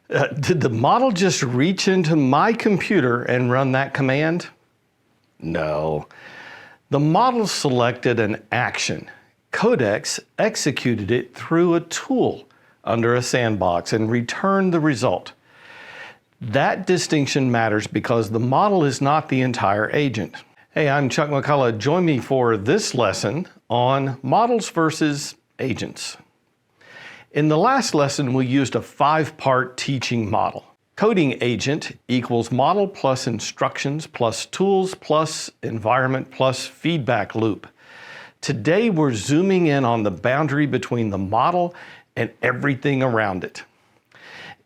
Did the model just reach into my computer and run that command? No. The model selected an action. Codex executed it through a tool under a sandbox and returned the result. That distinction matters because the model is not the entire agent. Hey, I'm Chuck McCullough. Join me for this lesson on models versus agents. In the last lesson, we used a 5-part teaching model. Coding agent equals model plus instructions plus tools plus environment plus feedback loop. Today, we're zooming in on the boundary between the model and everything around it.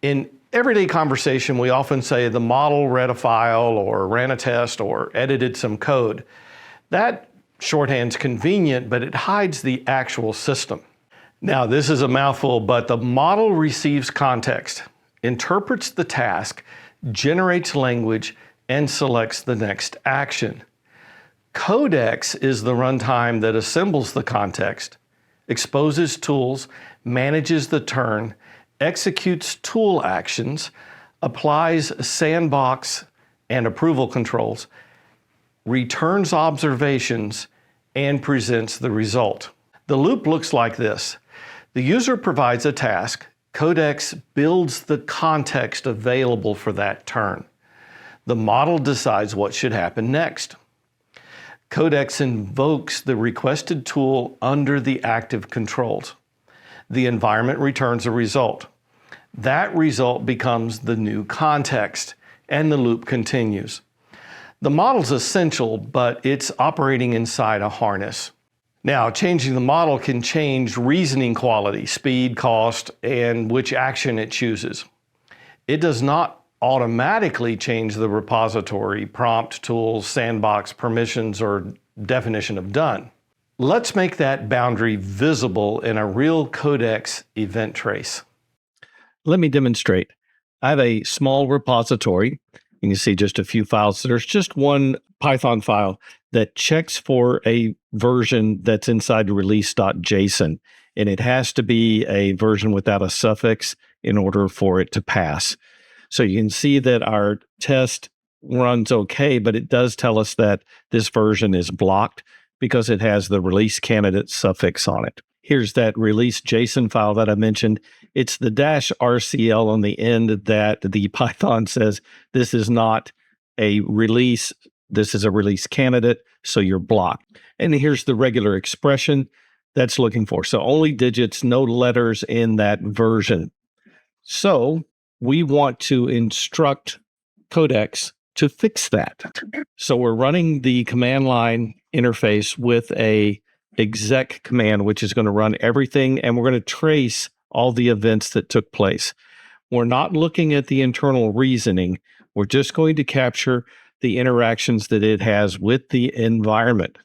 In everyday conversation, we often say the model read a file or ran a test or edited some code. That shorthand's convenient, but it hides the actual system. Now, this is a mouthful, but the model receives context, interprets the task, generates language, and selects the next action. Codex is the runtime that assembles the context, exposes tools, manages the turn, executes tool actions, applies sandbox and approval controls, returns observations, and presents the result. The loop looks like this. The user provides a task. Codex builds the context available for that turn. The model decides what should happen next. Codex invokes the requested tool under the active controls. The environment returns a result. That result becomes the new context, and the loop continues. The model's essential, but it's operating inside a harness. Now, changing the model can change reasoning quality, speed, cost, and which action it chooses. It does not automatically change the repository, prompt, tools, sandbox, permissions, or definition of done. Let's make that boundary visible in a real Codex event trace. Let me demonstrate. I have a small repository. You can see just a few files. There's just one Python file that checks for a version that's inside release.json, and it has to be a version without a suffix in order for it to pass. So you can see that our test runs okay, but it does tell us that this version is blocked because it has the release candidate suffix on it. Here's that release JSON file that I mentioned. It's the -rcl on the end that the Python says this is not a release, this is a release candidate, so you're blocked. And here's the regular expression that's looking for. So only digits, no letters in that version. So we want to instruct Codex to fix that. So we're running the command line interface with a exec command, which is going to run everything, and we're going to trace all the events that took place. We're not looking at the internal reasoning. We're just going to capture the interactions that it has with the environment.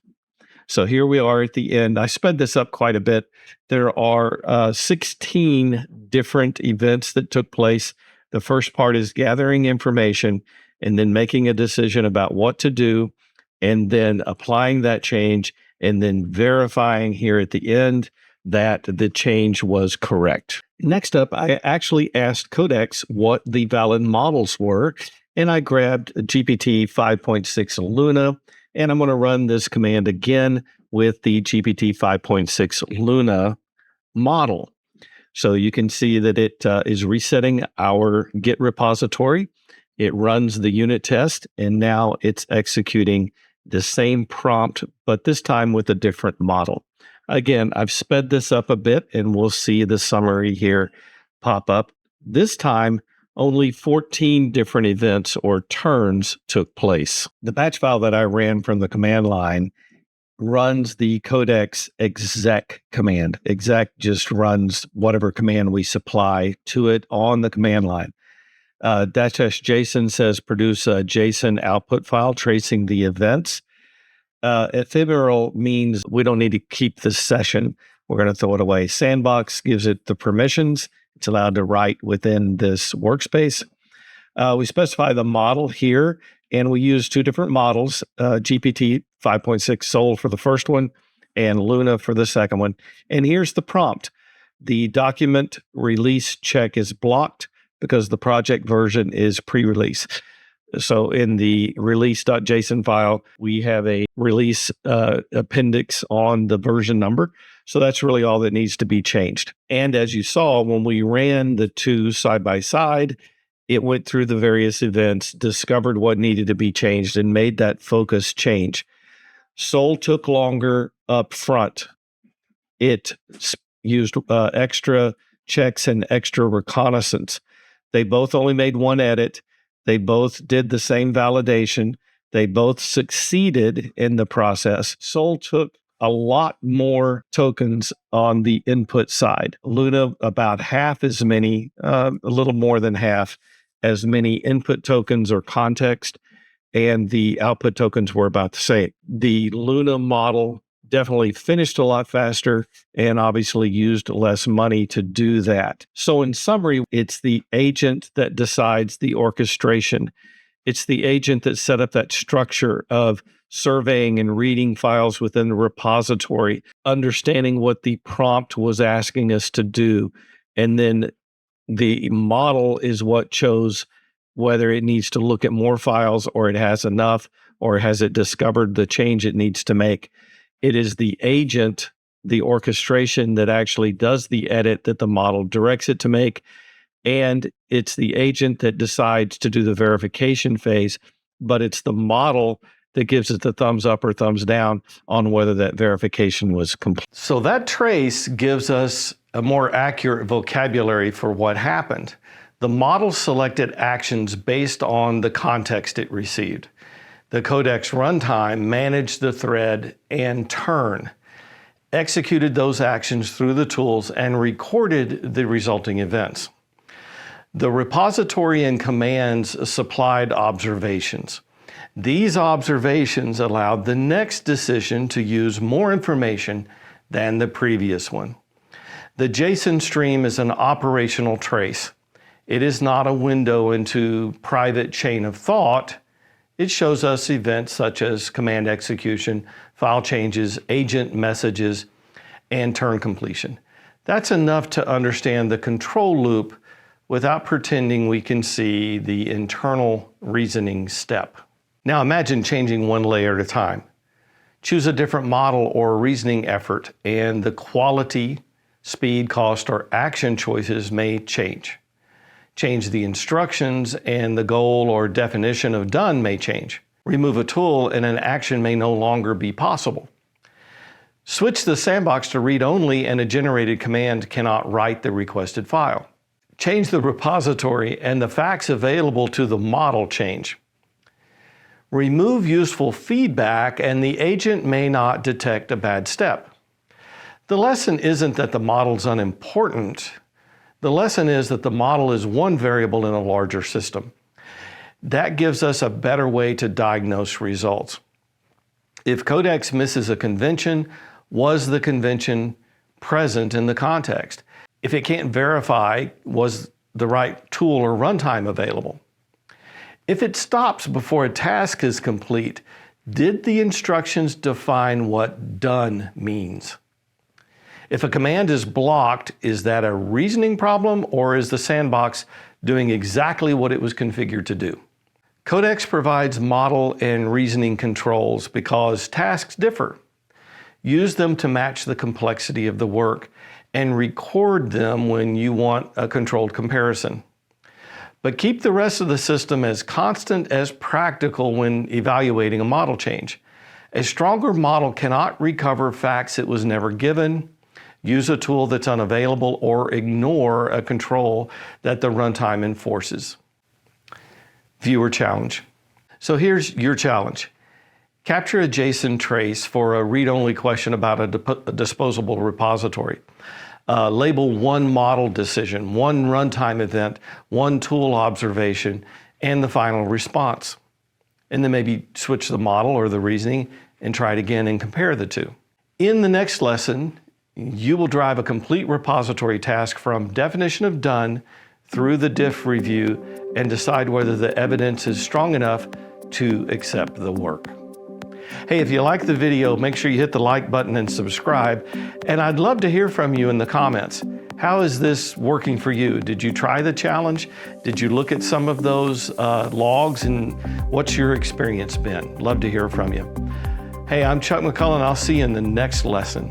So here we are at the end. I sped this up quite a bit. There are 16 different events that took place. The first part is gathering information and then making a decision about what to do, and then applying that change, and then verifying here at the end that the change was correct. Next up, I actually asked Codex what the valid models were, and I grabbed GPT 5.6 Luna, and I'm going to run this command again with the GPT 5.6 Luna model. So you can see that it is resetting our Git repository. It runs the unit test, and now it's executing the same prompt, but this time with a different model. Again, I've sped this up a bit, and we'll see the summary here pop up. This time, only 14 different events or turns took place. The batch file that I ran from the command line runs the Codex exec command. Exec just runs whatever command we supply to it on the command line. -json says produce a JSON output file tracing the events. Ephemeral means we don't need to keep this session. We're going to throw it away. Sandbox gives it the permissions. It's allowed to write within this workspace. We specify the model here, and we use two different models, GPT 5.6 Sol for the first one and Luna for the second one. And here's the prompt. The document release check is blocked. because the project version is pre-release. So in the release.json file, we have a release appendix on the version number. So that's really all that needs to be changed. And as you saw, when we ran the two side by side, it went through the various events, discovered what needed to be changed, and made that focus change. Sol took longer up front. It used extra checks and extra reconnaissance. They both only made one edit. They both did the same validation. They both succeeded in the process. Sol took a lot more tokens on the input side. Luna, about half as many, a little more than half as many input tokens or context, and the output tokens were about the same. The Luna model definitely finished a lot faster and obviously used less money to do that. So in summary, it's the agent that decides the orchestration. It's the agent that set up that structure of surveying and reading files within the repository, understanding what the prompt was asking us to do. And then the model is what chose whether it needs to look at more files or it has enough, or has it discovered the change it needs to make. It is the agent, the orchestration, that actually does the edit that the model directs it to make. And it's the agent that decides to do the verification phase, but it's the model that gives it the thumbs up or thumbs down on whether that verification was complete. So that trace gives us a more accurate vocabulary for what happened. The model selected actions based on the context it received. The Codex runtime managed the thread and turn, executed those actions through the tools, and recorded the resulting events. The repository and commands supplied observations. These observations allowed the next decision to use more information than the previous one. The JSON stream is an operational trace. It is not a window into private chain of thought. It shows us events such as command execution, file changes, agent messages, and turn completion. That's enough to understand the control loop without pretending we can see the internal reasoning step. Now imagine changing one layer at a time. Choose a different model or reasoning effort, and the quality, speed, cost, or action choices may change. Change the instructions, and the goal or definition of done may change. Remove a tool, and an action may no longer be possible. Switch the sandbox to read-only, and a generated command cannot write the requested file. Change the repository, and the facts available to the model change. Remove useful feedback, and the agent may not detect a bad step. The lesson isn't that the model's unimportant. The lesson is that the model is one variable in a larger system. That gives us a better way to diagnose results. If Codex misses a convention, was the convention present in the context? If it can't verify, was the right tool or runtime available? If it stops before a task is complete, did the instructions define what done means? If a command is blocked, is that a reasoning problem, or is the sandbox doing exactly what it was configured to do? Codex provides model and reasoning controls because tasks differ. Use them to match the complexity of the work, and record them when you want a controlled comparison. But keep the rest of the system as constant as practical when evaluating a model change. A stronger model cannot recover facts it was never given, use a tool that's unavailable, or ignore a control that the runtime enforces. Viewer challenge. So here's your challenge. Capture a JSON trace for a read-only question about a disposable repository. Label one model decision, one runtime event, one tool observation, and the final response. And then maybe switch the model or the reasoning and try it again and compare the two. In the next lesson, you will drive a complete repository task from definition of done through the diff review and decide whether the evidence is strong enough to accept the work. Hey, if you like the video, make sure you hit the like button and subscribe. And I'd love to hear from you in the comments. How is this working for you? Did you try the challenge? Did you look at some of those logs, and what's your experience been? Love to hear from you. Hey, I'm Chuck McCullen. I'll see you in the next lesson.